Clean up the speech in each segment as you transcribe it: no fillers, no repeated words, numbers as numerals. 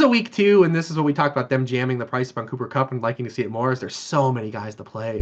a week too, and this is what we talked about, them jamming the price up on Cooper Kupp and liking to see it more, is there's so many guys to play.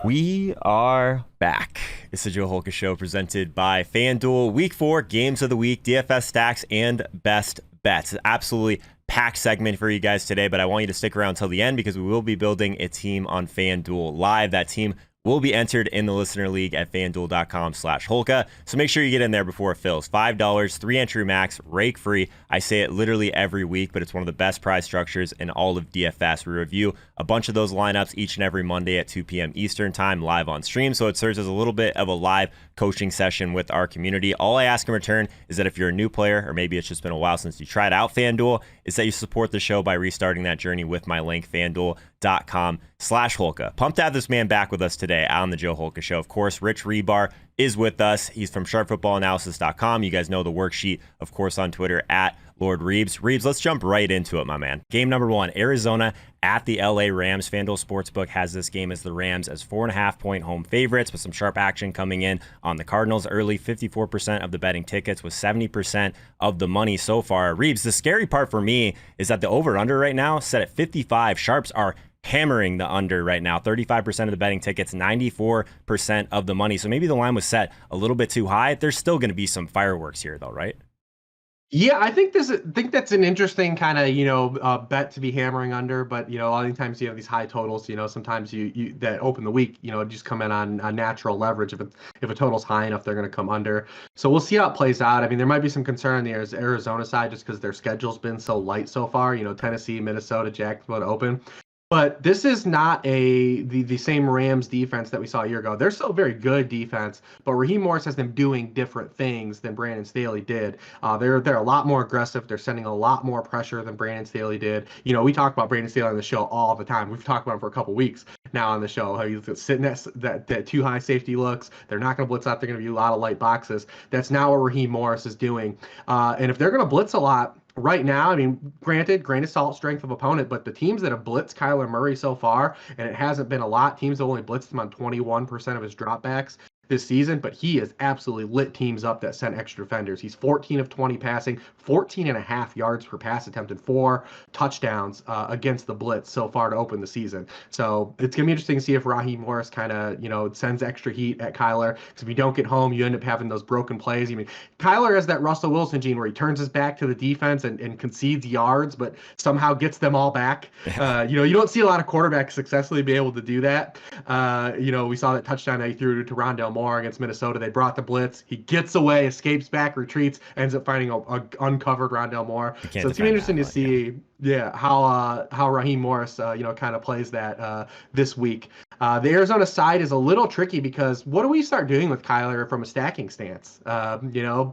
We are back. It's the Joe Holka Show presented by FanDuel. Week 4, games of the week, DFS stacks, and best bets. Absolutely packed segment for you guys today, but I want you to stick around till the end because we will be building a team on FanDuel Live. That team will be entered in the listener league at fanduel.com/Holka. So make sure you get in there before it fills. $5, 3-entry max, rake free. I say it literally every week, but it's one of the best prize structures in all of DFS. We review a bunch of those lineups each and every Monday at 2 p.m. Eastern time live on stream. So it serves as a little bit of a live coaching session with our community. All I ask in return is that if you're a new player, or maybe it's just been a while since you tried out FanDuel, is that you support the show by restarting that journey with my link, fanduel.com/Holka. Pumped to have this man back with us today on the Joe Holka Show. Of course, Rich Hribar is with us. He's from sharpfootballanalysis.com. You guys know the worksheet, of course, on Twitter at Lord Reeves. Reeves, let's jump right into it, my man. Game number 1, Arizona at the LA Rams. FanDuel Sportsbook has this game as the Rams as 4.5-point home favorites with some sharp action coming in on the Cardinals early. 54% of the betting tickets with 70% of the money so far. Reeves, the scary part for me is that the over-under right now set at 55. Sharps are hammering the under right now. 35% of the betting tickets, 94% of the money. So maybe the line was set a little bit too high. There's still going to be some fireworks here, though, right? Yeah, I think that's an interesting kind of bet to be hammering under, but a lot of times these high totals, sometimes you that open the week, just come in on natural leverage. If a total's high enough, they're going to come under. So we'll see how it plays out. I mean, there might be some concern on the Arizona side just because their schedule's been so light so far. Tennessee, Minnesota, Jacksonville open. But this is not the same Rams defense that we saw a year ago. They're still a very good defense, but Raheem Morris has them doing different things than Brandon Staley did. They're a lot more aggressive. They're sending a lot more pressure than Brandon Staley did. We talk about Brandon Staley on the show all the time. We've talked about him for a couple weeks now on the show. How he's sitting that too high safety looks. They're not going to blitz out. They're going to be a lot of light boxes. That's not what Raheem Morris is doing. And if they're going to blitz a lot, right now, I mean, granted, grain of salt, strength of opponent, but the teams that have blitzed Kyler Murray so far, and it hasn't been a lot, teams have only blitzed him on 21% of his dropbacks this season, but he has absolutely lit teams up that sent extra defenders. He's 14 of 20 passing, 14.5 yards per pass attempt, and 4 touchdowns against the blitz so far to open the season. So it's going to be interesting to see if Raheem Morris kind of, sends extra heat at Kyler. Because if you don't get home, you end up having those broken plays. I mean, Kyler has that Russell Wilson gene where he turns his back to the defense and concedes yards, but somehow gets them all back. You don't see a lot of quarterbacks successfully be able to do that. We saw that touchdown that he threw to Rondale Moore against Minnesota. They brought the blitz. He gets away, escapes back, retreats, ends up finding a uncovered Rondale Moore. So it's gonna be interesting to see, how Raheem Morris, kind of plays that this week. The Arizona side is a little tricky because what do we start doing with Kyler from a stacking stance?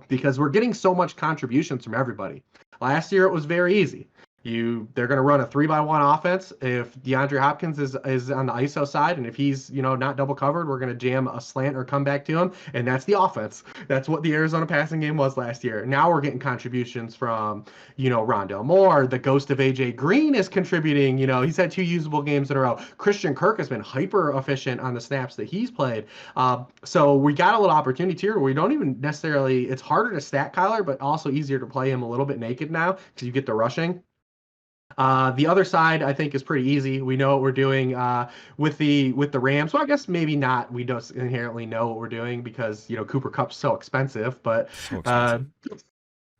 Because we're getting so much contributions from everybody. Last year it was very easy. They're going to run a 3-by-1 offense. If DeAndre Hopkins is on the ISO side, and if he's not double covered, we're going to jam a slant or come back to him, and that's the offense. That's what the Arizona passing game was last year. Now we're getting contributions from Rondale Moore. The ghost of AJ Green is contributing. He's had 2 usable games in a row. Christian Kirk has been hyper efficient on the snaps that he's played. So we got a little opportunity here where we don't even necessarily. It's harder to stack Kyler, but also easier to play him a little bit naked now because you get the rushing. The other side, I think, is pretty easy. We know what we're doing with the Rams. Well, I guess maybe not. We don't inherently know what we're doing because Cooper Kupp's so expensive. But it's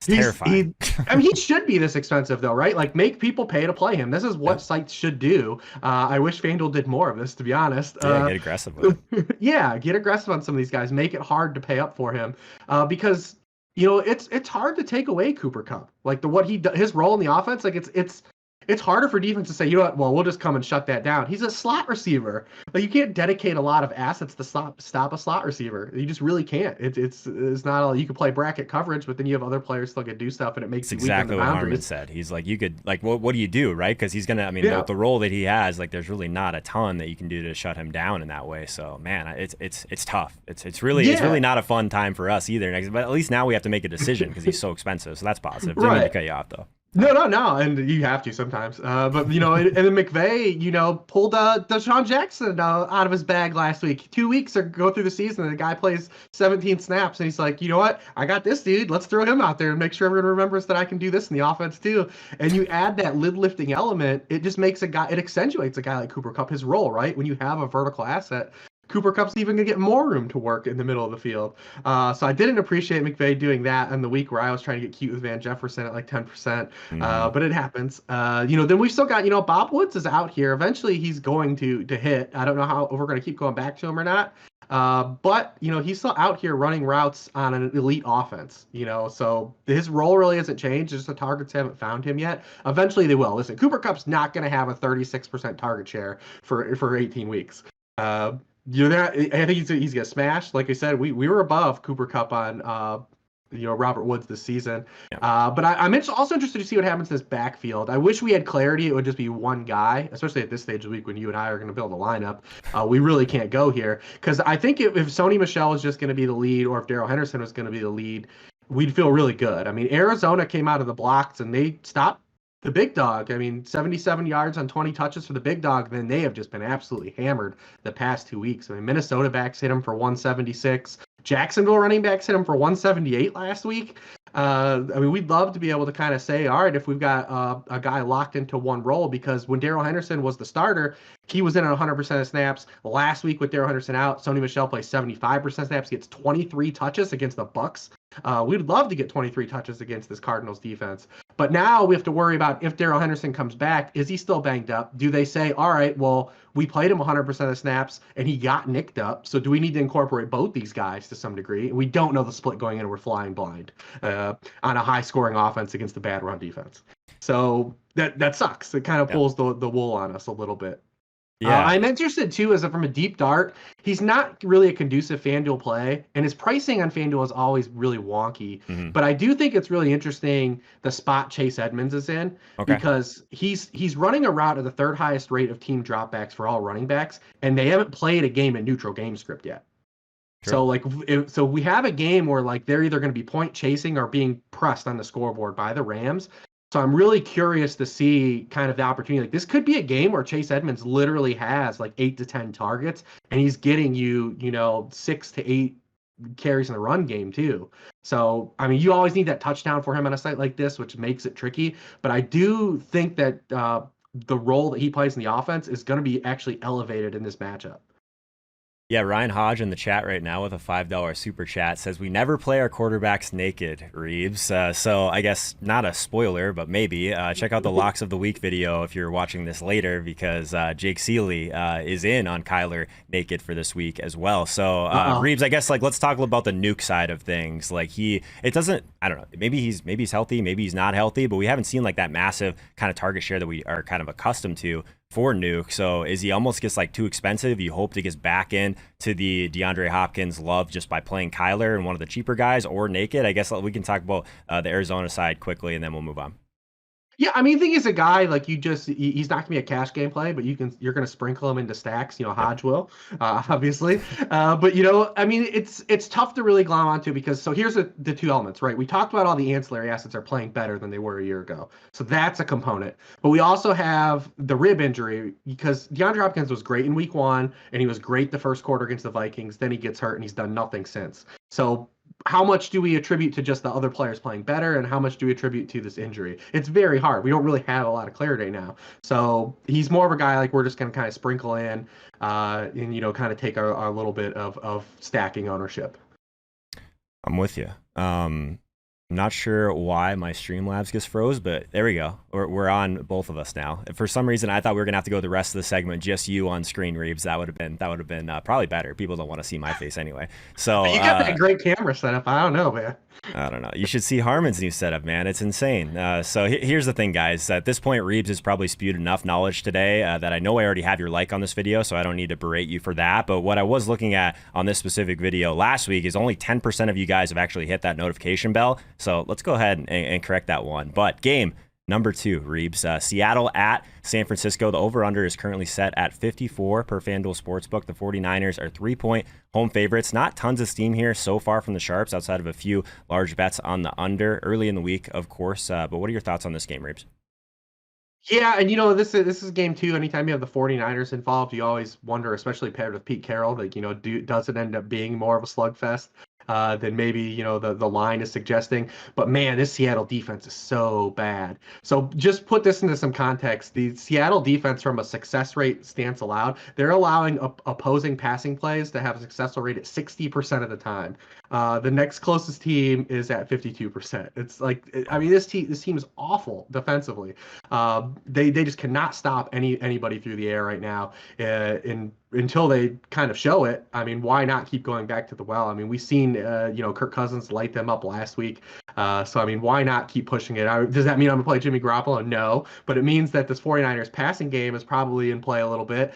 terrifying. He should be this expensive though, right? Like, make people pay to play him. This is what sites should do. I wish FanDuel did more of this, to be honest. Get aggressive with it. Get aggressive on some of these guys. Make it hard to pay up for him because it's hard to take away Cooper Kupp. Like his role in the offense. Like it's harder for defense to say, well, we'll just come and shut that down. He's a slot receiver. Like, you can't dedicate a lot of assets to stop a slot receiver. You just really can't. It's not all. You can play bracket coverage, but then you have other players still can do stuff, and it makes it's exactly what Harmon said. He's like, you could what do you do, right? Because he's gonna. I mean, the role that he has, like, there's really not a ton that you can do to shut him down in that way. So, man, it's tough. It's really not a fun time for us either. But at least now we have to make a decision because he's so expensive. So that's positive. Didn't mean to cut you off though. No, and you have to sometimes. But and then McVay, pulled Deshaun Jackson out of his bag last week. 2 weeks or go through the season, and the guy plays 17 snaps, and he's like, you know what? I got this dude. Let's throw him out there and make sure everyone remembers that I can do this in the offense too. And you add that lid lifting element, it just makes it accentuates a guy like Cooper Kupp his role, right? When you have a vertical asset. Cooper Kupp's even going to get more room to work in the middle of the field. So I didn't appreciate McVay doing that in the week where I was trying to get cute with Van Jefferson at like 10%. But it happens. Then we've still got, Bob Woods is out here. Eventually he's going to hit. I don't know how if we're going to keep going back to him or not. But he's still out here running routes on an elite offense, so his role really hasn't changed. Just the targets haven't found him yet. Eventually they will. Listen, Cooper Kupp's not going to have a 36% target share for 18 weeks. I think he's gonna smash. Like I said, we were above Cooper Kupp on Robert Woods this season. Yeah. But I'm also interested to see what happens in this backfield. I wish we had clarity. It would just be one guy, especially at this stage of the week when you and I are going to build a lineup. We really can't go here because I think if Sony Michel was just going to be the lead, or if Darrell Henderson was going to be the lead, we'd feel really good. I mean, Arizona came out of the blocks and they stopped the big dog. I mean, 77 yards on 20 touches for the big dog. Then they have just been absolutely hammered the past 2 weeks. I mean, Minnesota backs hit him for 176. Jacksonville running backs hit him for 178 last week. We'd love to be able to kind of say, all right, if we've got a guy locked into one role, because when Darrell Henderson was the starter, he was in at 100% of snaps. Last week with Darrell Henderson out, Sony Michel plays 75% snaps, gets 23 touches against the Bucks. We'd love to get 23 touches against this Cardinals defense. But now we have to worry about if Darrell Henderson comes back, is he still banged up? Do they say, all right, well, we played him 100% of snaps and he got nicked up, so do we need to incorporate both these guys to some degree? We don't know the split going in. We're flying blind on a high-scoring offense against a bad run defense. So that sucks. It kind of pulls the wool on us a little bit. Yeah, I'm interested too, as from a deep dart, he's not really a conducive FanDuel play, and his pricing on FanDuel is always really wonky. Mm-hmm. But I do think it's really interesting the spot Chase Edmonds is in, because he's running a route at the third highest rate of team dropbacks for all running backs, and they haven't played a game in neutral game script yet. Sure. So we have a game where they're either going to be point chasing or being pressed on the scoreboard by the Rams. So I'm really curious to see kind of the opportunity. This could be a game where Chase Edmonds literally has 8 to 10 targets, and he's getting you, 6 to 8 carries in the run game too. So, you always need that touchdown for him on a site like this, which makes it tricky. But I do think that the role that he plays in the offense is going to be actually elevated in this matchup. Yeah, Ryan Hodge in the chat right now with a $5 super chat says, we never play our quarterbacks naked, Reeves. So I guess not a spoiler, but maybe. Check out the Locks of the Week video if you're watching this later, because Jake Seeley is in on Kyler naked for this week as well. So Reeves, I guess let's talk about the nuke side of things. I don't know, maybe he's healthy, maybe he's not healthy, but we haven't seen that massive kind of target share that we are kind of accustomed to for Nuke. So is he almost gets too expensive? You hope to get back in to the DeAndre Hopkins love just by playing Kyler and one of the cheaper guys, or naked? I guess we can talk about the Arizona side quickly and then we'll move on. Yeah, I think he's a guy he's not gonna be a cash game play, but you're gonna sprinkle him into stacks. Hodge will, obviously. But it's tough to really glom onto, because here's the two elements, right? We talked about all the ancillary assets are playing better than they were a year ago, so that's a component. But we also have the rib injury, because DeAndre Hopkins was great in week 1 and he was great the first quarter against the Vikings. Then he gets hurt and he's done nothing since. So how much do we attribute to just the other players playing better, and how much do we attribute to this injury? It's very hard. We don't really have a lot of clarity now. So he's more of a guy we're just going to kind of sprinkle in and, kind of take our little bit of stacking ownership. I'm with you. I'm not sure why my Streamlabs gets froze, but there we go. We're on both of us now. For some reason, I thought we were gonna have to go the rest of the segment just you on screen, Reeves. That would have been probably better. People don't want to see my face anyway. So you got that great camera setup. I don't know, man. I don't know. You should see Harmon's new setup, man. It's insane. So here's the thing, guys. At this point, Reeves has probably spewed enough knowledge today that I know I already have your like on this video, so I don't need to berate you for that. But what I was looking at on this specific video last week is only 10% of you guys have actually hit that notification bell. So let's go ahead and correct that one. But game, Number 2, Reeves. Seattle at San Francisco. The over-under is currently set at 54 per FanDuel Sportsbook. The 49ers are 3-point home favorites. Not tons of steam here so far from the Sharps outside of a few large bets on the under early in the week, of course. But what are your thoughts on this game, Reeves? Yeah, and this is game 2. Anytime you have the 49ers involved, you always wonder, especially paired with Pete Carroll, that does it end up being more of a slugfest than maybe the line is suggesting. But man, this Seattle defense is so bad. So just put this into some context. The Seattle defense, from a success rate stance allowed, they're allowing opposing passing plays to have a successful rate at 60% of the time. The next closest team is at 52%. It's like, I mean, this team is awful defensively. They just cannot stop anybody through the air right now. Until they kind of show it, I mean, why not keep going back to the well? I mean, we've seen, Kirk Cousins light them up last week. So, I mean, why not keep pushing it? Does that mean I'm going to play Jimmy Garoppolo? No, but it means that this 49ers passing game is probably in play a little bit.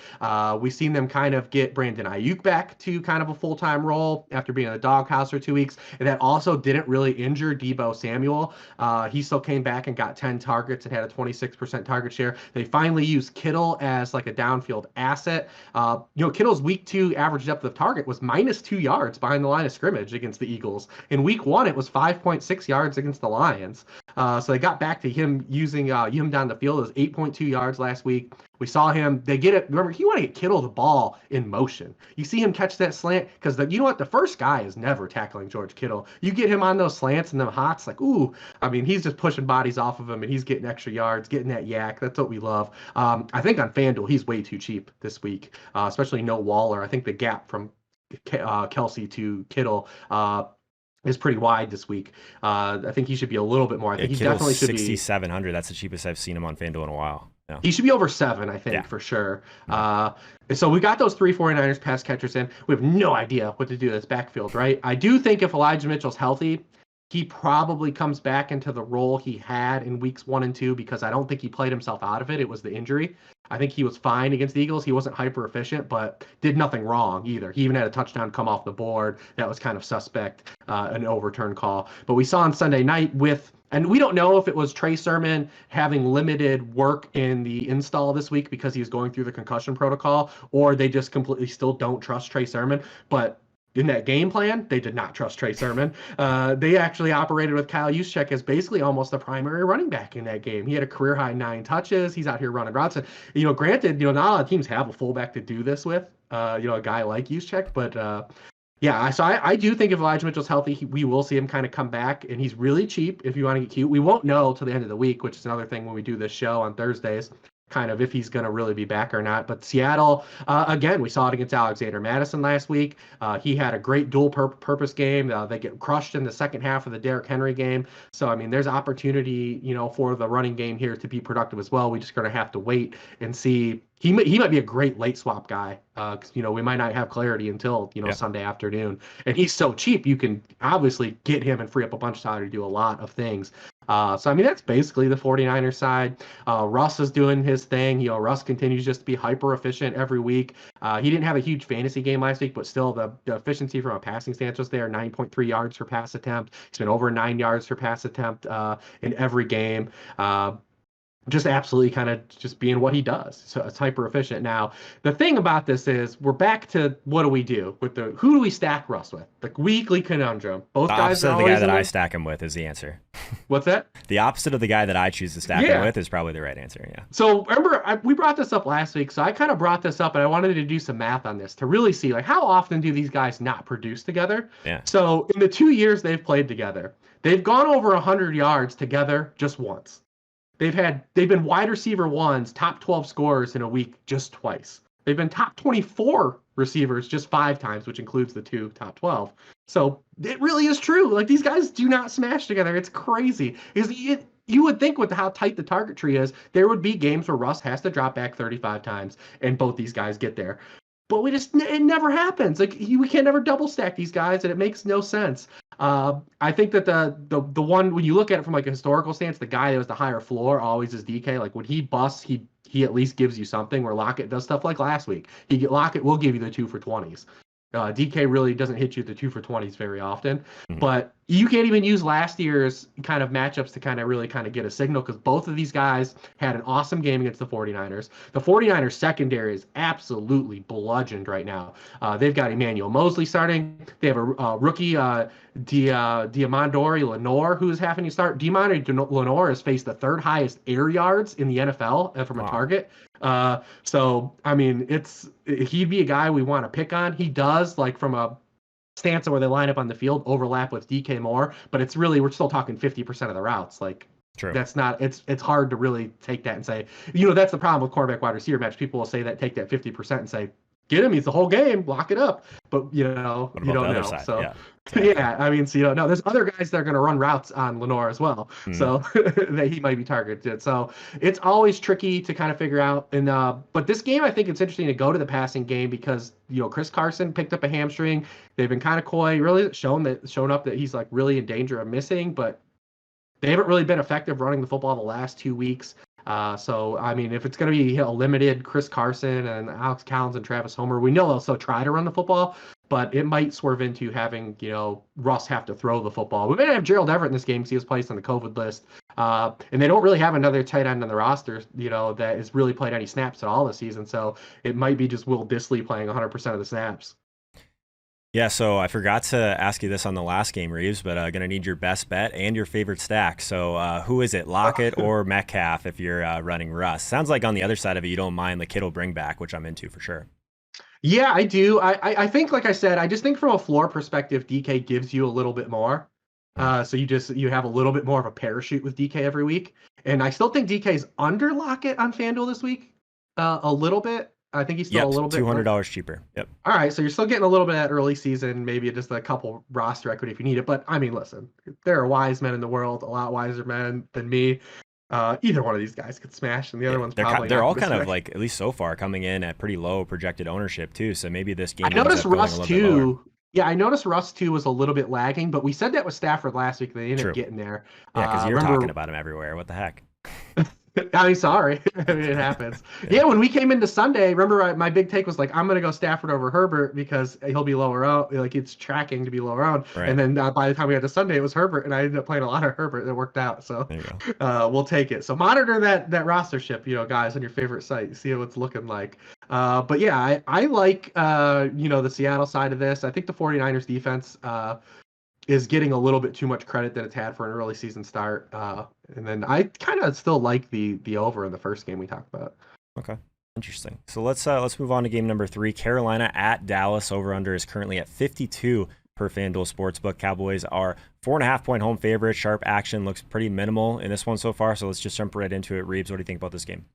We've seen them kind of get Brandon Ayuk back to kind of a full-time role after being in the doghouse for 2 weeks. And that also didn't really injure Deebo Samuel. He still came back and got 10 targets and had a 26% target share. They finally used Kittle as like a downfield asset. Kittle's week 2 average depth of target was -2 yards behind the line of scrimmage against the Eagles. In week 1, it was 5.6 yards against the Lions. So they got back to him using him down the field. It was 8.2 yards last week. We saw him. They get it. Remember, you want to get Kittle the ball in motion. You see him catch that slant because you know what? The first guy is never tackling George Kittle. You get him on those slants and them hots, like, ooh. I mean, he's just pushing bodies off of him and he's getting extra yards, getting that yak. That's what we love. I think on FanDuel, he's way too cheap this week, especially no Waller. I think the gap from Kelsey to Kittle is pretty wide this week. I think he should be a little bit more. I think he Kittle's definitely should be 6,700. That's the cheapest I've seen him on FanDuel in a while. Yeah. He should be over 7, I think, for sure. So we got those 3 49ers pass catchers in. We have no idea what to do with this backfield, right? I do think if Elijah Mitchell's healthy, he probably comes back into the role he had in weeks 1 and 2 because I don't think he played himself out of it. It was the injury. I think he was fine against the Eagles. He wasn't hyper efficient, but did nothing wrong either. He even had a touchdown come off the board. That was kind of suspect, an overturn call. But we saw on Sunday night and we don't know if it was Trey Sermon having limited work in the install this week because he was going through the concussion protocol, or they just completely still don't trust Trey Sermon. But in that game plan, they did not trust Trey Sermon. They actually operated with Kyle Juszczyk as basically almost the primary running back in that game. He had a career-high 9 touches. He's out here running routes. And, granted, not a lot of teams have a fullback to do this with, a guy like Juszczyk. But, so I do think if Elijah Mitchell's healthy, we will see him kind of come back. And he's really cheap if you want to get cute. We won't know till the end of the week, which is another thing when we do this show on Thursdays, kind of if he's going to really be back or not. But Seattle, again, we saw it against Alexander Madison last week. He had a great dual purpose game. They get crushed in the second half of the Derrick Henry game. So, I mean, there's opportunity, for the running game here to be productive as well. We just going to have to wait and see. He might be a great late swap guy because, we might not have clarity until, Sunday afternoon. And he's so cheap, you can obviously get him and free up a bunch of time to do a lot of things. So, I mean, that's basically the 49ers side. Russ is doing his thing. Russ continues just to be hyper efficient every week. He didn't have a huge fantasy game last week, but still the efficiency from a passing stance was there, 9.3 yards per pass attempt. He's been over 9 yards per pass attempt in every game. Just absolutely kind of just being what he does. So it's hyper efficient. Now, the thing about this is we're back to what do we do with who do we stack Russ with? The weekly conundrum. Both guys are the guy that I stack him with is the answer. What's that? The opposite of the guy that I choose to stack him with is probably the right answer. Yeah. So remember, we brought this up last week. So I kind of brought this up and I wanted to do some math on this to really see like how often do these guys not produce together? Yeah. So in the 2 years they've played together, they've gone over 100 yards together just once. They've been wide receiver ones, top 12 scorers in a week just twice. They've been top 24 receivers just 5 times, which includes the 2 top 12. So it really is true. Like these guys do not smash together. It's crazy. Because you would think with how tight the target tree is, there would be games where Russ has to drop back 35 times and both these guys get there. But it never happens. Like we can never double stack these guys, and it makes no sense. I think that the one when you look at it from like a historical stance, the guy that was the higher floor always is DK. Like when he busts, he at least gives you something. Where Lockett does stuff like last week. Lockett will give you the 2 for 20s. DK really doesn't hit you the 2 for 20s very often. Mm-hmm. But you can't even use last year's kind of matchups to kind of really kind of get a signal because both of these guys had an awesome game against the 49ers. The 49ers secondary is absolutely bludgeoned right now. They've got Emmanuel Mosley starting. They have a rookie, Diamondori Lenore, who is having to start. Diamondori Lenore has faced the third highest air yards in the NFL from a target. So, I mean, he'd be a guy we want to pick on. He does, like, from a stance where they line up on the field, overlap with DK Moore, but it's really, we're still talking 50% of the routes. Like, true. That's not, it's hard to really take that and say, that's the problem with quarterback wide receiver match. People will say that, take that 50% and say, get him, he's the whole game, lock it up. But you don't know. Side? So yeah. Yeah, I mean, so you don't know. There's other guys that are going to run routes on Lenore as well, so that he might be targeted. So it's always tricky to kind of figure out. And but this game, I think it's interesting to go to the passing game because Chris Carson picked up a hamstring. They've been kind of coy, really shown up that he's like really in danger of missing, but they haven't really been effective running the football the last 2 weeks. So, I mean, if it's going to be a limited Chris Carson and Alex Collins and Travis Homer, we know they'll still try to run the football, but it might swerve into having, Russ have to throw the football. We may have Gerald Everett in this game because he was placed on the COVID list. And they don't really have another tight end on the roster, that has really played any snaps at all this season. So it might be just Will Dissly playing 100% of the snaps. Yeah, so I forgot to ask you this on the last game, Reeves, but going to need your best bet and your favorite stack. So who is it, Lockett or Metcalf if you're running Russ? Sounds like on the other side of it, you don't mind the Kittle bring back, which I'm into for sure. Yeah, I do. I think, like I said, I just think from a floor perspective, DK gives you a little bit more. So you have a little bit more of a parachute with DK every week. And I still think DK's under Lockett on FanDuel this week, a little bit. I think he's still a little bit $200 cheaper. Yep. All right, so you're still getting a little bit of that early season, maybe just a couple roster equity if you need it. But I mean, listen, there are wise men in the world, a lot wiser men than me. Either one of these guys could smash, and the other one's probably they're all kind of like, at least so far, coming in at pretty low projected ownership too. So maybe this game. I noticed Russ too. Yeah, I noticed Russ too was a little bit lagging, but we said that with Stafford last week. They ended up getting there. Yeah, because you're talking about him everywhere. What the heck? I mean, sorry. I mean, it happens. Yeah, when we came into Sunday, remember my big take was like, I'm going to go Stafford over Herbert because he'll be lower out. Like, it's tracking to be lower out. Right. And then by the time we got to Sunday, it was Herbert, and I ended up playing a lot of Herbert. It worked out. So we'll take it. So monitor that rostership, guys, on your favorite site. See what it's looking like. But yeah, I like, the Seattle side of this. I think the 49ers defense is getting a little bit too much credit that it's had for an early season start. And then I kind of still like the over in the first game we talked about. Okay. Interesting. So let's move on to game number 3. Carolina at Dallas. Over under is currently at 52 per FanDuel Sportsbook. Cowboys are 4.5-point home favorite. Sharp action looks pretty minimal in this one so far. So let's just jump right into it. Reeves, what do you think about this game?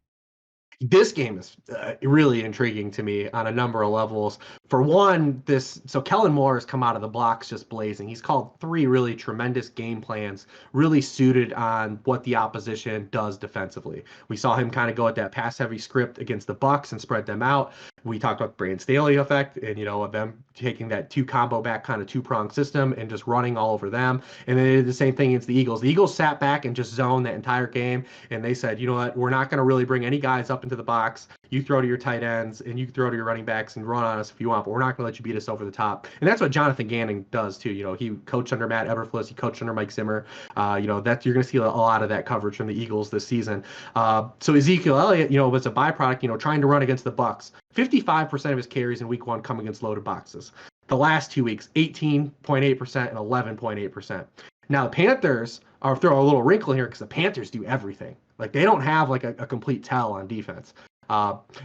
This game is really intriguing to me on a number of levels. For one, so Kellen Moore has come out of the blocks just blazing. He's called 3 really tremendous game plans, really suited on what the opposition does defensively. We saw him kind of go at that pass-heavy script against the Bucs and spread them out. We talked about the Brandon Staley effect and, of them taking that 2-combo back kind of 2-prong system and just running all over them. And then they did the same thing against the Eagles. The Eagles sat back and just zoned that entire game. And they said, you know what, we're not going to really bring any guys up into the box. You throw to your tight ends and you can throw to your running backs and run on us if you want, but we're not going to let you beat us over the top. And that's what Jonathan Gannon does too. He coached under Matt Eberflus. He coached under Mike Zimmer. That you're going to see a lot of that coverage from the Eagles this season. So Ezekiel Elliott, was a byproduct, trying to run against the Bucs. 55% of his carries in week 1 come against loaded boxes. The last 2 weeks, 18.8% and 11.8%. Now the Panthers are throw a little wrinkle here because the Panthers do everything. Like, they don't have like a complete tell on defense.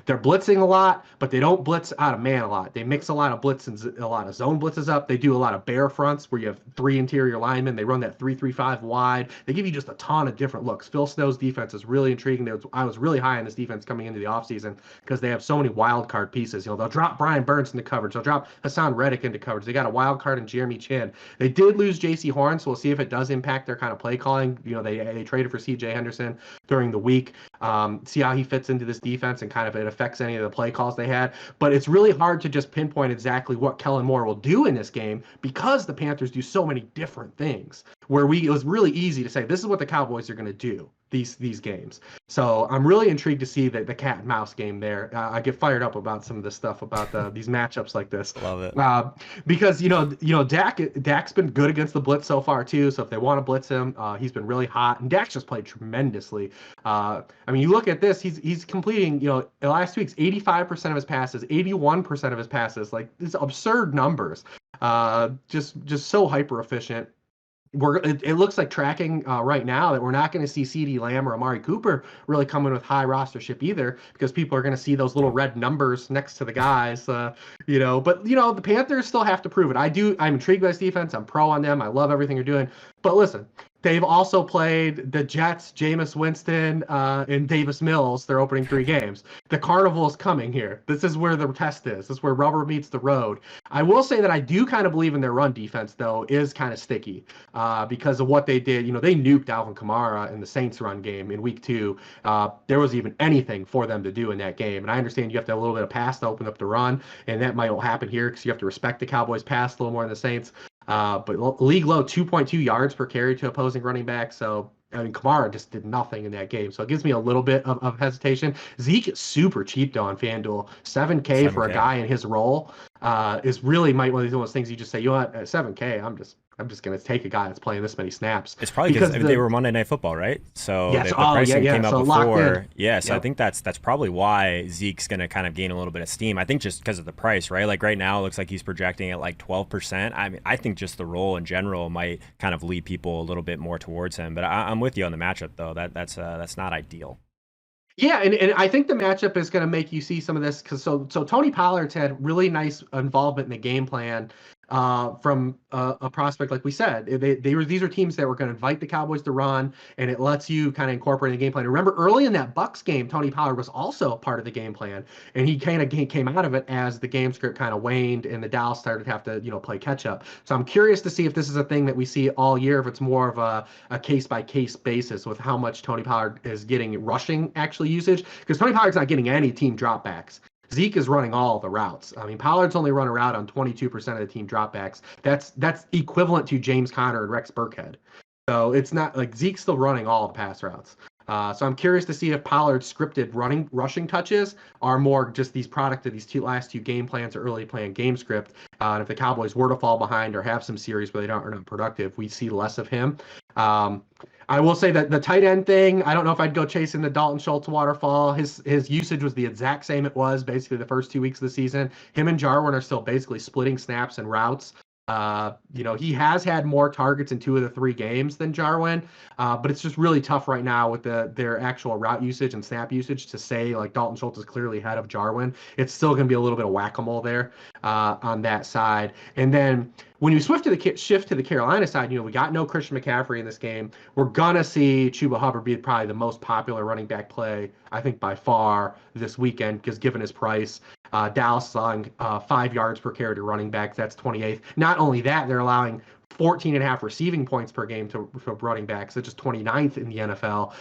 They're blitzing a lot, but they don't blitz out of man a lot. They mix a lot of blitz and a lot of zone blitzes up. They do a lot of bear fronts where you have 3 interior linemen. They run that 3-3-5 wide. They give you just a ton of different looks. Phil Snow's defense is really intriguing. I was really high on this defense coming into the offseason because they have so many wild card pieces. They'll drop Brian Burns into coverage. They'll drop Hassan Reddick into coverage. They got a wild card in Jeremy Chin. They did lose J.C. Horn, so we'll see if it does impact their kind of play calling. They traded for C.J. Henderson during the week. See how he fits into this defense and kind of it affects any of the play calls they had. But it's really hard to just pinpoint exactly what Kellen Moore will do in this game because the Panthers do so many different things where it was really easy to say, this is what the Cowboys are going to do. these games. So I'm really intrigued to see the cat and mouse game there. I get fired up about some of this stuff about these matchups like this. Love it. Because Dak's been good against the blitz so far too. So if they want to blitz him, he's been really hot, and Dak's just played tremendously. I mean, you look at this, he's completing, in the last 2 weeks, 85% of his passes, 81% of his passes, like these absurd numbers. Just so hyper efficient. It looks like tracking right now that we're not going to see CeeDee Lamb or Amari Cooper really coming with high rostership either, because people are going to see those little red numbers next to the guys, But the Panthers still have to prove it. I'm intrigued by this defense. I'm pro on them. I love everything they're doing. But listen, they've also played the Jets, Jameis Winston, and Davis Mills their opening 3 games. The carnival is coming here. This is where the test is. This is where rubber meets the road. I will say that I do kind of believe in their run defense, though, is kind of sticky because of what they did. They nuked Alvin Kamara in the Saints run game in week 2. There was even anything for them to do in that game. And I understand you have to have a little bit of pass to open up the run, and that might happen here because you have to respect the Cowboys pass a little more than the Saints. But league low 2.2 yards per carry to opposing running back. So, I mean, Kamara just did nothing in that game. So it gives me a little bit of hesitation. Zeke is super cheap, though, on FanDuel. 7K for a guy in his role is really one of those things you just say, you know what, at 7K, I'm just going to take a guy that's playing this many snaps. It's probably because they were Monday Night Football, right? So yes. the pricing came out before. Yeah, so yep. I think that's probably why Zeke's going to kind of gain a little bit of steam. I think just because of the price, right? Like right now, it looks like he's projecting at like 12%. I mean, I think just the role in general might kind of lead people a little bit more towards him. But I'm with you on the matchup, though. That's not ideal. Yeah, and I think the matchup is going to make you see some of this because so Tony Pollard's had really nice involvement in the game plan from a prospect, like we said. These are teams that were going to invite the Cowboys to run, and it lets you kind of incorporate the game plan. Remember, early in that Bucs game, Tony Pollard was also part of the game plan, and he kind of came out of it as the game script kind of waned and the Dallas started to have to play catch up. So I'm curious to see if this is a thing that we see all year, if it's more of a case by case basis with how much Tony Pollard is getting rushing actually usage, because Tony Pollard's not getting any team dropbacks. Zeke is running all the routes. I mean, Pollard's only run a route on 22% of the team dropbacks. That's equivalent to James Conner and Rex Burkhead. So it's not like Zeke's still running all the pass routes. So I'm curious to see if Pollard's scripted rushing touches are more just these product of these last two game plans or early plan game script. And if the Cowboys were to fall behind or have some series where are not productive, we see less of him. I will say that the tight end thing, I don't know if I'd go chasing the Dalton Schultz waterfall. His usage was the exact same it was basically the first 2 weeks of the season. Him and Jarwin are still basically splitting snaps and routes. He has had more targets in 2 of the 3 games than Jarwin, but it's just really tough right now with their actual route usage and snap usage to say like Dalton Schultz is clearly ahead of Jarwin. It's still going to be a little bit of whack-a-mole there on that side. And then when you shift to the Carolina side, we got no Christian McCaffrey in this game. We're gonna see Chuba Hubbard be probably the most popular running back play, I think, by far this weekend, because given his price, Dallas is allowing 5 yards per carry to running backs. That's 28th. Not only that, they're allowing 14.5 receiving points per game to running backs. That's just 29th in the NFL.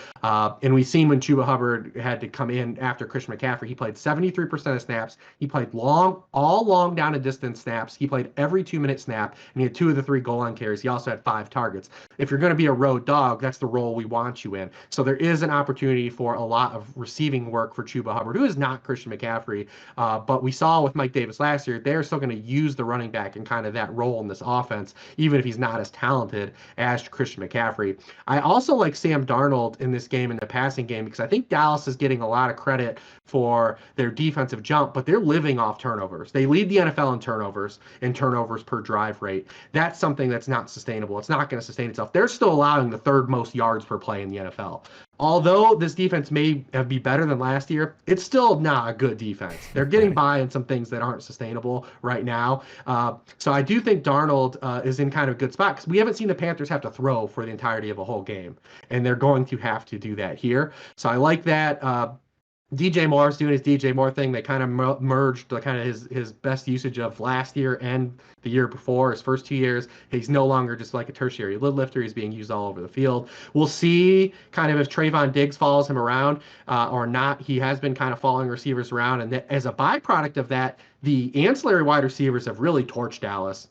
And we've seen when Chuba Hubbard had to come in after Christian McCaffrey, he played 73% of snaps. He played all long down and distance snaps. He played every 2-minute snap, and he had 2 of the 3 goal line carries. He also had 5 targets. If you're going to be a road dog, that's the role we want you in. So there is an opportunity for a lot of receiving work for Chuba Hubbard, who is not Christian McCaffrey. But we saw with Mike Davis last year, they're still going to use the running back in kind of that role in this offense, even if he's not as talented as Christian McCaffrey. I also like Sam Darnold in this game, in the passing game, because I think Dallas is getting a lot of credit for their defensive jump, but they're living off turnovers. They lead the NFL in turnovers per drive rate. That's something that's not sustainable. It's not going to sustain itself. They're still allowing the 3rd most yards per play in the NFL. Although this defense may be better than last year, it's still not a good defense. They're getting by in some things that aren't sustainable right now. So I do think Darnold is in kind of a good spot, because we haven't seen the Panthers have to throw for the entirety of a whole game, and they're going to have to do that here. So I like that. DJ Moore's doing his DJ Moore thing. They kind of merged the kind of his best usage of last year and the year before, his first 2 years. He's no longer just like a tertiary lid lifter. He's being used all over the field. We'll see kind of if Trayvon Diggs follows him around or not. He has been kind of following receivers around. And as a byproduct of that, the ancillary wide receivers have really torched Dallas.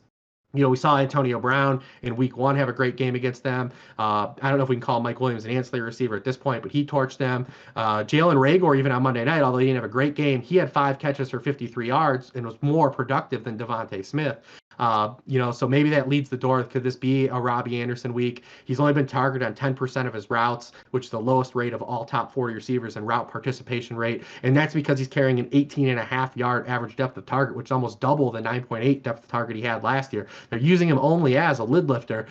We saw Antonio Brown in week 1 have a great game against them. I don't know if we can call Mike Williams an ancillary receiver at this point, but he torched them. Jalen Reagor, even on Monday night, although he didn't have a great game, he had 5 catches for 53 yards and was more productive than Devontae Smith. So maybe that leads the door. Could this be a Robbie Anderson week? He's only been targeted on 10% of his routes, which is the lowest rate of all top 40 receivers in route participation rate. And that's because he's carrying an 18.5-yard average depth of target, which is almost double the 9.8 depth of target he had last year. They're using him only as a lid lifter.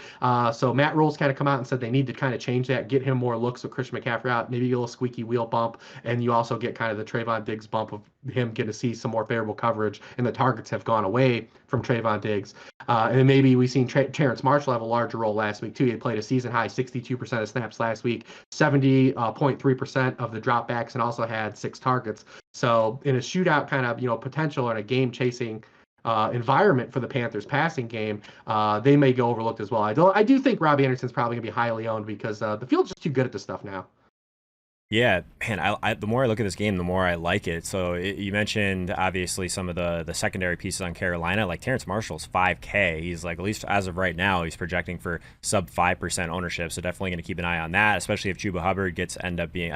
So Matt Rule's kind of come out and said they need to kind of change that, get him more looks with Christian McCaffrey out, maybe a little squeaky wheel bump, and you also get kind of the Trayvon Diggs bump of him getting to see some more favorable coverage, and the targets have gone away from Trayvon Diggs. And then maybe we've seen Terrence Marshall have a larger role last week, too. He had played a season-high 62% of snaps last week, 70.3% of the dropbacks, and also had 6 targets. So in a shootout kind of, potential and a game-chasing environment for the Panthers passing game, they may go overlooked as well. I do think Robbie Anderson's probably going to be highly owned because the field's just too good at this stuff now. Yeah, man, the more I look at this game, the more I like it. So you mentioned, obviously, some of the secondary pieces on Carolina. Like Terrence Marshall's 5K. He's like, at least as of right now, he's projecting for sub 5% ownership. So definitely going to keep an eye on that, especially if Chuba Hubbard end up being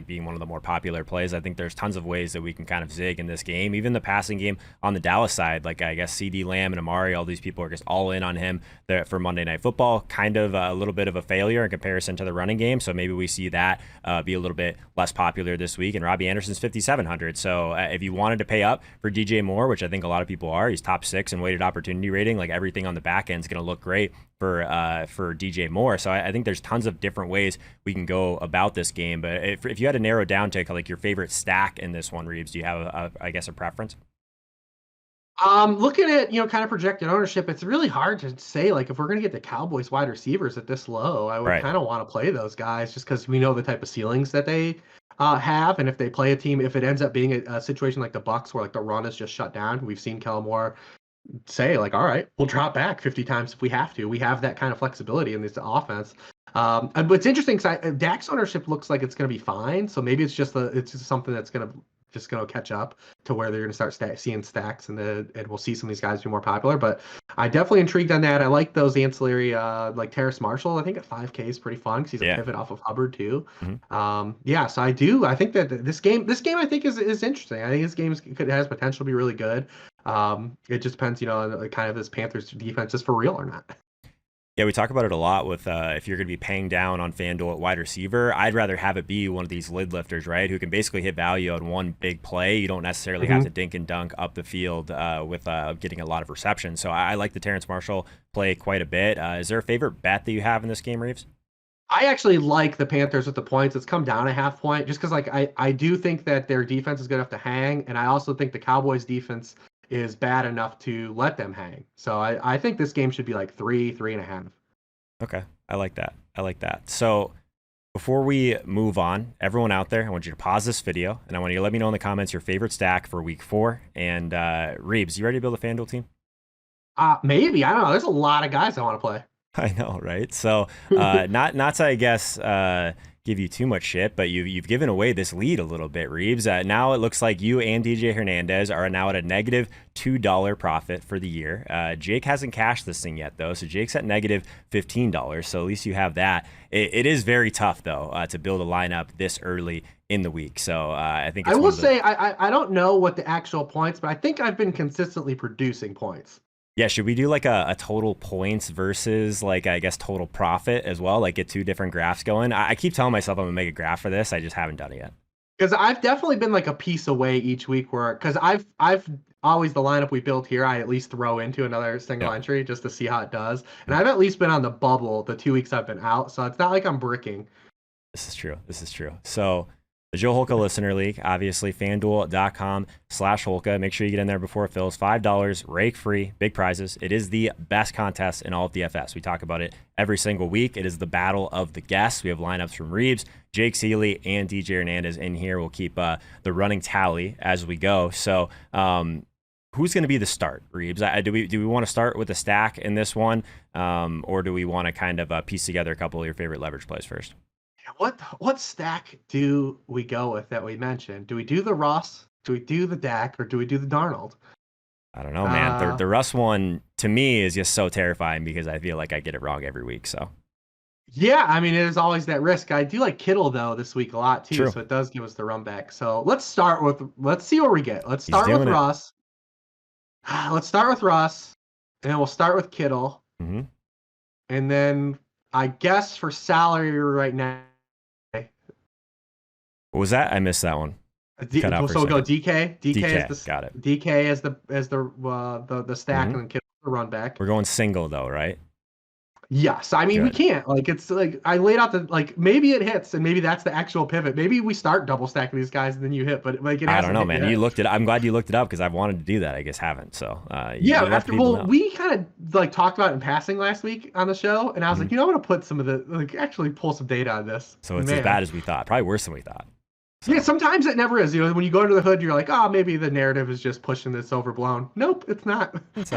being one of the more popular plays. I think there's tons of ways that we can kind of zig in this game. Even the passing game on the Dallas side, like I guess CD Lamb and Amari, all these people are just all in on him there for Monday Night Football. Kind of a little bit of a failure in comparison to the running game. So maybe we see that be a little bit less popular this week, and Robbie Anderson's 5,700. So if you wanted to pay up for DJ Moore, which I think a lot of people are, he's top 6 in weighted opportunity rating. Like everything on the back end is going to look great for DJ Moore. So I think there's tons of different ways we can go about this game. But if you had to narrow down to like your favorite stack in this one, Reeves, do you have a preference? Looking at, kind of projected ownership, it's really hard to say, like, if we're going to get the Cowboys wide receivers at this low, I would kind of want to play those guys just because we know the type of ceilings that they have. And if they play a team, if it ends up being a situation like the Bucs where like the run is just shut down, we've seen Kellen Moore say like, all right, we'll drop back 50 times if we have to. We have that kind of flexibility in this offense. But it's interesting because Dak's ownership looks like it's going to be fine. So maybe it's just something that's going to catch up to where they're going to start seeing stacks and we'll see some of these guys be more popular. But I definitely intrigued on that. I like those ancillary, like Terrace Marshall. I think at 5K is pretty fun because he's a pivot off of Hubbard too. Mm-hmm. So I think that this game I think is interesting. I think this game has potential to be really good. It just depends, kind of this Panthers defense is for real or not. Yeah, we talk about it a lot with if you're going to be paying down on FanDuel at wide receiver, I'd rather have it be one of these lid lifters, right, who can basically hit value on one big play. You don't necessarily have to dink and dunk up the field with getting a lot of reception. So I like the Terrence Marshall play quite a bit. Is there a favorite bet that you have in this game, Reeves? I actually like the Panthers with the points. It's come down a half point just because I do think that their defense is good enough to hang, and I also think the Cowboys defense is bad enough to let them hang. So I think this game should be like 3.5. Okay. I like that. So before we move on, everyone out there, I want you to pause this video and I want you to let me know in the comments your favorite stack for week 4. And Reeves, you ready to build a FanDuel team? Maybe. I don't know. There's a lot of guys I want to play. I know, right? So not to, I guess, give you too much shit, but you've given away this lead a little bit, Reeves. Now it looks like you and DJ Hernandez are now at a negative $2 profit for the year. Jake hasn't cashed this thing yet, though, so Jake's at negative $15, so at least you have that. It is very tough, though, to build a lineup this early in the week. So I think it's I don't know what the actual points, but I think I've been consistently producing points. Yeah, should we do like a total points versus like, I guess, total profit as well? Like get 2 different graphs going? I keep telling myself I'm gonna make a graph for this. I just haven't done it yet. Because I've definitely been like a piece away each week because I've always the lineup we built here, I at least throw into another single entry just to see how it does. And I've at least been on the bubble the 2 weeks I've been out. So it's not like I'm bricking. This is true. So the Joe Holka Listener League, obviously, FanDuel.com/Holka. Make sure you get in there before it fills. $5, rake free, big prizes. It is the best contest in all of DFS. We talk about it every single week. It is the battle of the guests. We have lineups from Reeves, Jake Seeley, and DJ Hernandez in here. We'll keep the running tally as we go. So who's going to be the start, Reeves? Do we want to start with a stack in this one, or do we want to kind of piece together a couple of your favorite leverage plays first? What stack do we go with that we mentioned? Do we do the Ross? Do we do the Dak? Or do we do the Darnold? I don't know, man. The Russ one to me is just so terrifying because I feel like I get it wrong every week. So yeah, I mean, there's always that risk. I do like Kittle though this week a lot too, True. so it does give us the run back. So let's see what we get. Let's He's start with doing it. Russ. Let's start with Russ, and then we'll start with Kittle, Mhm. and then I guess for salary right now, What was that? I missed that one. Cut out for a so we'll go second. DK. DK, is the got it. DK as the stack, and then Kittle the run back. We're going single though, right? Yes, I mean we can't it's like I laid out the maybe it hits and maybe that's the actual pivot. Maybe we start double stacking these guys and then you hit, but like it I don't know, man. Yet. You looked it. I'm glad you looked it up because I've wanted to do that. I guess haven't. So yeah. We kind of like talked about it in passing last week on the show, and I was like, I'm gonna put some of the actually pull some data on this. So it's as bad as we thought. Probably worse than we thought. So. Yeah, sometimes it never is. When you go under the hood, you're like, oh, maybe the narrative is just pushing this overblown. Nope, it's not. It's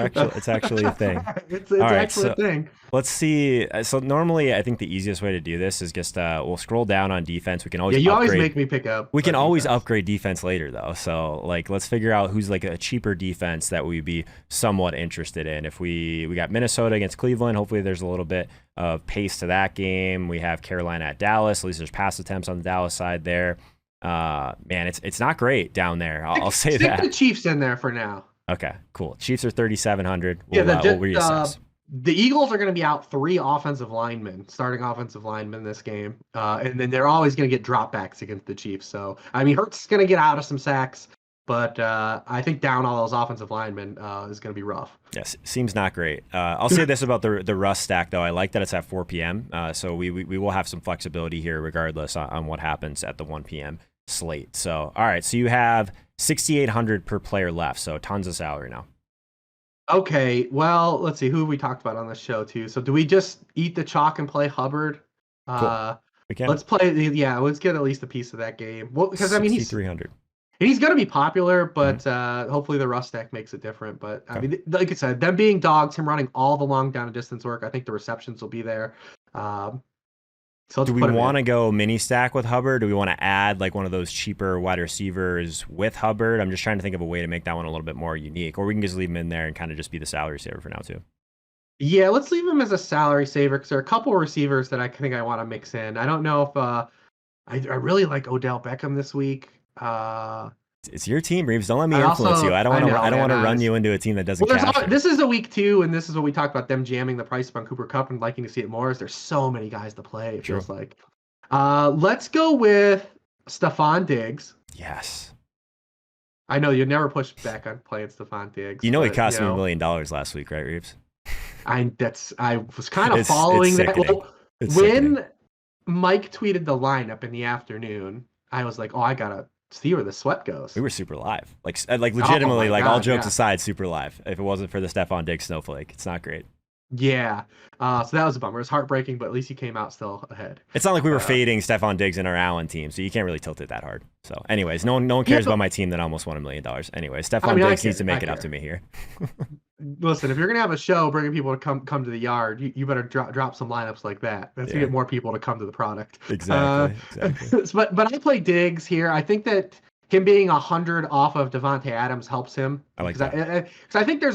actually a thing. It's actually a thing. Let's see. So normally, I think the easiest way to do this is just we'll scroll down on defense. We can always you always make me pick up. We can always upgrade defense later though. So like, let's figure out who's like a cheaper defense that we'd be somewhat interested in. If we got Minnesota against Cleveland, hopefully there's a little bit of pace to that game. We have Carolina at Dallas. At least there's pass attempts on the Dallas side there. Man, it's not great down there. I'll say that. Stick the Chiefs in there for now. Okay, cool. Chiefs are 3,700. We'll reassess. The Eagles are going to be out 3 starting offensive linemen this game, and then they're always going to get dropbacks against the Chiefs. So I mean, Hurts is going to get out of some sacks, but I think down all those offensive linemen is going to be rough. Yes, seems not great. I'll say this about the Russ stack though. I like that it's at 4 p.m. So we will have some flexibility here, regardless on what happens at the 1 p.m. slate. So all right, so you have 6,800 per player left. So tons of salary now. Okay, well, let's see who we talked about on the show too. So do we just eat the chalk and play Hubbard? Cool. We can. Let's play. Yeah, let's get at least a piece of that game. Well, because I mean he's 300. He's going to be popular, but hopefully the Russ stack makes it different. But I mean, like I said, them being dogs, him running all the long down and distance work, I think the receptions will be there. So do we want to go mini stack with Hubbard? Do we want to add like one of those cheaper wide receivers with Hubbard? I'm just trying to think of a way to make that one a little bit more unique. Or we can just leave him in there and kind of just be the salary saver for now too. Yeah, let's leave him as a salary saver because there are a couple of receivers that I think I want to mix in. I don't know if I really like Odell Beckham this week. It's your team, Reeves. Don't let me influence you. I don't want to run you into a team that doesn't. This is a week 2, and this is what we talked about them jamming the price on Cooper Kupp and liking to see it more. Is there's so many guys to play. It feels like. Let's go with Stephon Diggs. Yes. I know you never push back on playing Stephon Diggs. You know he cost me $1 million last week, right, Reeves? I was kind of following that. When Mike tweeted the lineup in the afternoon, I was like, oh, I gotta see where the sweat goes. We were super live, like legitimately, all jokes aside, super live. If it wasn't for the Stephon Diggs snowflake, it's not great. Yeah, so that was a bummer. It was heartbreaking, but at least he came out still ahead. It's not like we were fading Stephon Diggs in our Allen team, so you can't really tilt it that hard. So, anyways, no one cares about my team that almost won $1 million. Anyways, Stephon Diggs needs to make it up to me here. Listen, if you're gonna have a show bringing people to come to the yard, you better drop some lineups like that. That's to get more people to come to the product. Exactly. But I play Diggs here. I think that him being 100 off of Devontae Adams helps him. I like that. Because I think and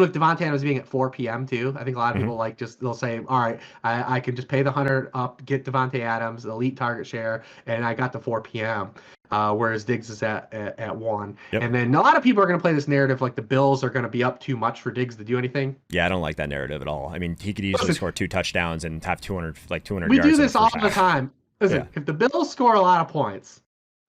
with Devontae Adams being at 4 p.m. too, I think a lot of people they'll say, all right, I can just pay the 100 up, get Devontae Adams, elite target share, and I got the 4 p.m. Whereas Diggs is at 1. Yep. And then a lot of people are going to play this narrative like the Bills are going to be up too much for Diggs to do anything. Yeah, I don't like that narrative at all. I mean, he could easily score 2 touchdowns and have 200 yards. We do this all the time. Listen, if the Bills score a lot of points,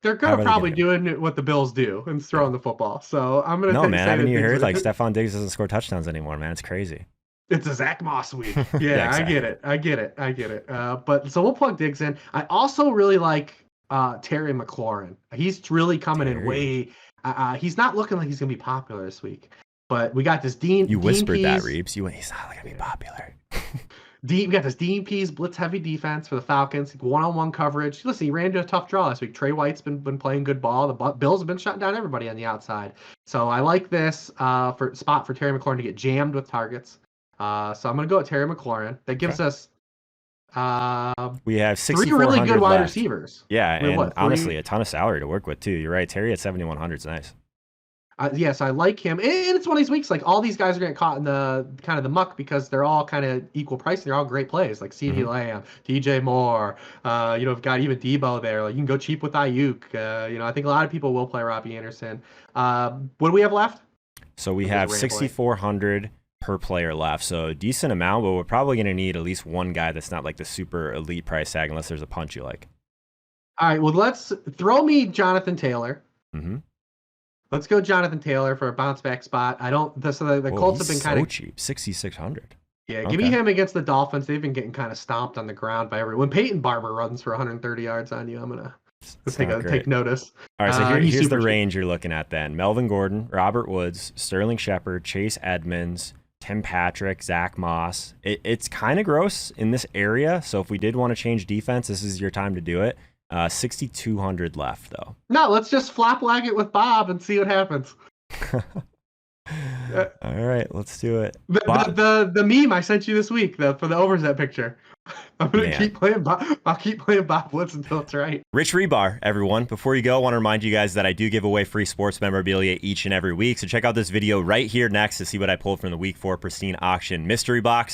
they're going to probably doing what the Bills do and throwing the football. So I'm going to No, man, haven't you heard? Like, Stephon Diggs doesn't score touchdowns anymore, man. It's crazy. It's a Zach Moss week. Yeah, exactly. I get it. But so we'll plug Diggs in. I also really like Terry McLaurin. He's really coming in way. He's not looking like he's going to be popular this week. But we got this Dean. You whispered Dean that, Reeves. He's not going to be popular. We got this Dean Pease blitz heavy defense for the Falcons, one-on-one coverage. Listen, he ran into a tough draw last week. Trey White's been playing good ball. The Bills have been shutting down everybody on the outside. So I like this for Terry McLaurin to get jammed with targets. So I'm going to go with Terry McLaurin. That gives us we have 3 really good wide receivers. Yeah, and honestly, a ton of salary to work with too. You're right. Terry at 7,100 is nice. Yes, I like him. And it's one of these weeks, like all these guys are getting caught in the kind of the muck because they're all kind of equal price and they're all great plays, like CeeDee Lamb, DJ Moore. We've got even Debo there. Like you can go cheap with Ayuk. I think a lot of people will play Robbie Anderson. What do we have left? So we have 6,400 per player left. So a decent amount, but we're probably going to need at least one guy that's not like the super elite price tag unless there's a punch you like. All right, well, let's throw me Jonathan Taylor. Let's go Jonathan Taylor for a bounce back spot. The Colts have been kind of cheap, 6,600. Yeah, give me him against the Dolphins. They've been getting kind of stomped on the ground by everyone. When Peyton Barber runs for 130 yards on you, I'm gonna take notice. All right, so here's the range you're looking at then: Melvin Gordon, Robert Woods, Sterling Shepard, Chase Edmonds, Tim Patrick, Zach Moss. It's kind of gross in this area. So if we did want to change defense, this is your time to do it. 6,200 left though. No, let's just flop lag it with Bob and see what happens. All right, let's do it. The meme I sent you this week for the overset picture. I'm gonna keep playing Bob. I'll keep playing Bob Woods until it's right. Rich Hribar, everyone. Before you go, I want to remind you guys that I do give away free sports memorabilia each and every week. So check out this video right here next to see what I pulled from the Week 4 Pristine Auction mystery box.